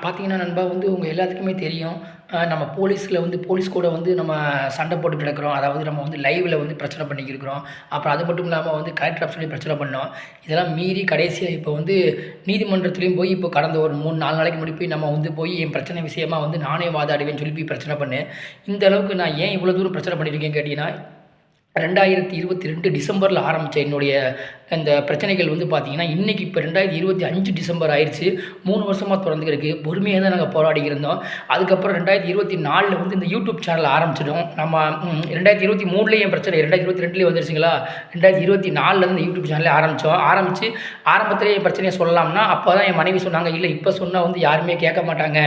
பார்த்தீங்கன்னா நண்பா வந்து உங்க எல்லாத்துக்குமே தெரியும். நம்ம போலீஸ்ல வந்து போலீஸ் கூட வந்து நம்ம சண்டை போட்டு கிடக்கிறோம். அதாவது நம்ம வந்து லைவ்ல வந்து பிரச்சனை பண்ணிக்கிருக்கிறோம். அப்புறம் அது மட்டும் இல்லாம வந்து கலெக்டர் ஆஃபீஸ்லயும் பிரச்சனை பண்ணோம். இதெல்லாம் மீறி கடைசியா இப்போ வந்து நீதிமன்றத்திலயும் போய் இப்போ கடந்த ஒரு 3, 4 நாளைக்கு முன்னாடி போய் நம்ம வந்து போய் என் பிரச்சனை விஷயமா வந்து நானே வாதாடுவேன்னு சொல்லி போய் பிரச்சனை பண்ணேன். இந்த அளவுக்கு நான் ஏன் இவ்வளோ தூரம் பிரச்சனை பண்ணியிருக்கேன்னு கேட்டீங்கன்னா, 2022 டிசம்பர்ல ஆரம்பிச்ச என்னுடைய இந்த பிரச்சனைகள் வந்து பார்த்தீங்கன்னா, இன்னைக்கு இப்போ 2025 டிசம்பர் ஆயிருச்சு. 3 வருஷமா தொடர்ந்துட்டு இருக்கு. பொறுமையா தான் நாங்க போராடிக்கிட்டு இருந்தோம். அதுக்கப்புறம் 2024ல வந்து இந்த யூடியூப் சேனல் ஆரம்பிச்சிட்டோம். நம்ம 2023லயும் என் பிரச்சனை 2022லயே வந்துருச்சுங்களா, 2024ல இருந்து இந்த யூடியூப் சேனலே ஆரம்பிச்சோம். ஆரம்பிச்சு ஆரம்பத்திலேயே என் பிரச்சனைய சொல்லலாம்னா, அப்பதான் என் மனைவி சொன்னாங்க, "இல்ல இப்ப சொன்னா வந்து யாருமே கேட்க மாட்டாங்க.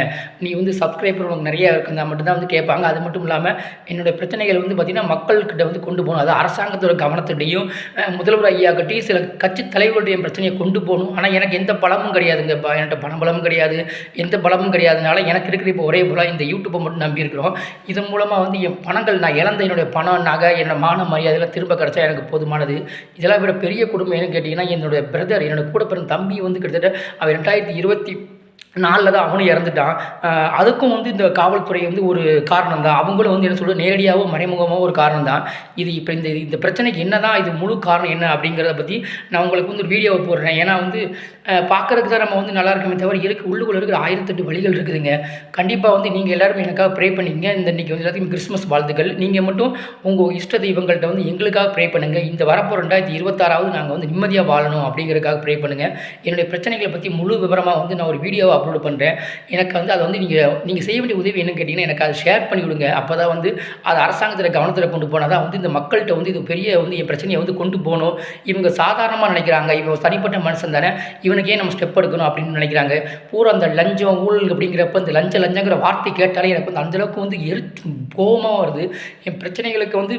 நீ வந்து சப்ஸ்கிரைபர் உனக்கு நெறைய இருக்குந்தா மட்டும் தான் வந்து கேட்பாங்க. அது மட்டும் இல்லாம என்னுடைய பிரச்சனைகள் வந்து பார்த்தீங்கன்னா, மக்கள்கிட்ட வந்து கொண்டு போணும். அது அரசாங்கத்தோட கவனத்திட்டயும், முதல்வர் ஐயாகிட்டயும் சில கட்சி தலைவர்களுடைய என் பிரச்சனைய கொண்டு போணும். ஆனா எனக்கு எந்த பலமும் கிடையாதுங்க. என்ட்ட பண பலமும் கிடையாது. எந்த பலமும் கிடையாதனால எனக்கு இருக்கிற இப்போ ஒரே பலம் இந்த யூடியூப்பை மட்டும் நம்பி இருக்கிறோம். இதன் மூலமா வந்து என் பணங்கள் நான் இழந்த என்னுடைய பணம், நகை, என்னோட மான மரியாதைலாம் திரும்ப கிடைச்சா எனக்கு போதுமானது. இதெல்லாம் விட பெரிய கொடுமை என்னன்னு கேட்டீங்கன்னா, என்னுடைய பிரதர் என்னோட கூட பிறந்த தம்பி வந்து கிட்டத்தட்ட அவன் 2024ல தான் அவனும் இறந்துட்டான். அதுக்கும் வந்து இந்த காவல்துறை வந்து ஒரு காரணம் தான். அவங்களும் வந்து என்ன சொல்றது, நேரடியாவோ மறைமுகமாவோ ஒரு காரணம் தான். இது இப்போ இந்த இந்த பிரச்சனைக்கு என்னதான் இது முழு காரணம் என்ன அப்படிங்கிறத பத்தி நான் உங்களுக்கு வந்து ஒரு வீடியோவ போடுறேன். ஏன்னா வந்து பார்க்கறதுக்கு தான் நம்ம வந்து நல்லா இருக்கமே தவிர உள்ளுக்குள்ள இருக்கிற 1008 வலிகள் இருக்குதுங்க. கண்டிப்பா வந்து நீங்க எல்லாருமே எனக்காக ப்ரே பண்ணிக்கங்க. இன்னைக்கு வந்து எல்லாத்துக்கும் கிறிஸ்மஸ் வாழ்த்துக்கள். நீங்க மட்டும் உங்க இஷ்ட தெய்வங்கள்ட்ட வந்து எங்களுக்காக ப்ரே பண்ணுங்க. இந்த வரப்போற 2026வது நாங்க வந்து நிம்மதியா வாழணும் அப்படிங்கிறதுக்காக ப்ரே பண்ணுங்க. என்னுடைய பிரச்சனைகள பத்தி முழு விவரமா வந்து நான் ஒரு வீடியோவா அப்லோட் பண்றேன். எனக்கு வந்து அத வந்து நீங்க நீங்க செய்ய வேண்டிய உதவி என்னன்னு கேட்டீங்கன்னா, எனக்கு அத ஷேர் பண்ணி விடுங்க. அப்பதான் வந்து அது அரசாங்கத்தோட கவனத்துல கொண்டு போனா தான் வந்து இந்த மக்கள்ட்ட வந்து இது பெரிய வந்து என் பிரச்சனைய வந்து கொண்டு போணும். இவங்க சாதாரணமா நினைக்கிறாங்க. இவன் ஒரு தனிப்பட்ட மனுஷன் தானே. இவனுக்கு ஏன் நம்ம ஸ்டெப் எடுக்கணும் அப்படின்னு நினைக்கிறாங்க. பூரா அந்த லஞ்சம், ஊழல் அப்படிங்கிறப்ப இந்த லஞ்சங்கிற வார்த்தை கேட்டாலே எனக்கு வந்து அந்த அளவுக்கு வந்து கோவமா வருது. என் பிரச்சனைகளுக்கு வந்து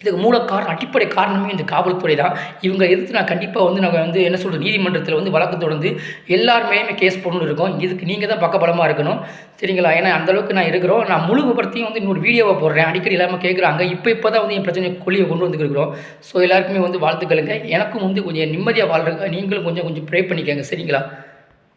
இதுக்கு மூல காரணம், அடிப்படை காரணமே இந்த காவல்துறை தான். இவங்க எதிர்த்து நான் கண்டிப்பா வந்து நாங்க வந்து என்ன சொல்றது, நீதிமன்றத்தில வந்து வழக்கு தொடர்ந்து எல்லார் மேலயுமே கேஸ் போடணும்னு இருக்கோம். இதுக்கு நீங்க தான் பக்கபலமா இருக்கணும். சரிங்களா? ஏன்னா அந்த அளவுக்கு நான் இருக்கிறோம். நான் முழு விபரத்தையும் வந்து இன்னொரு வீடியோவா போடுறேன். அடிக்கடி எல்லாமே கேட்குறாங்க. இப்ப தான் வந்து என் பிரச்சனைய வெளிய கொண்டு வந்துருக்கிறோம். ஸோ எல்லாருக்குமே வந்து வாழ்த்துக்களுங்க. எனக்கும் வந்து கொஞ்சம் நிம்மதியா வாழ்றதுக்கு நீங்களும் கொஞ்சம் ப்ரே பண்ணிக்கங்க. சரிங்களா?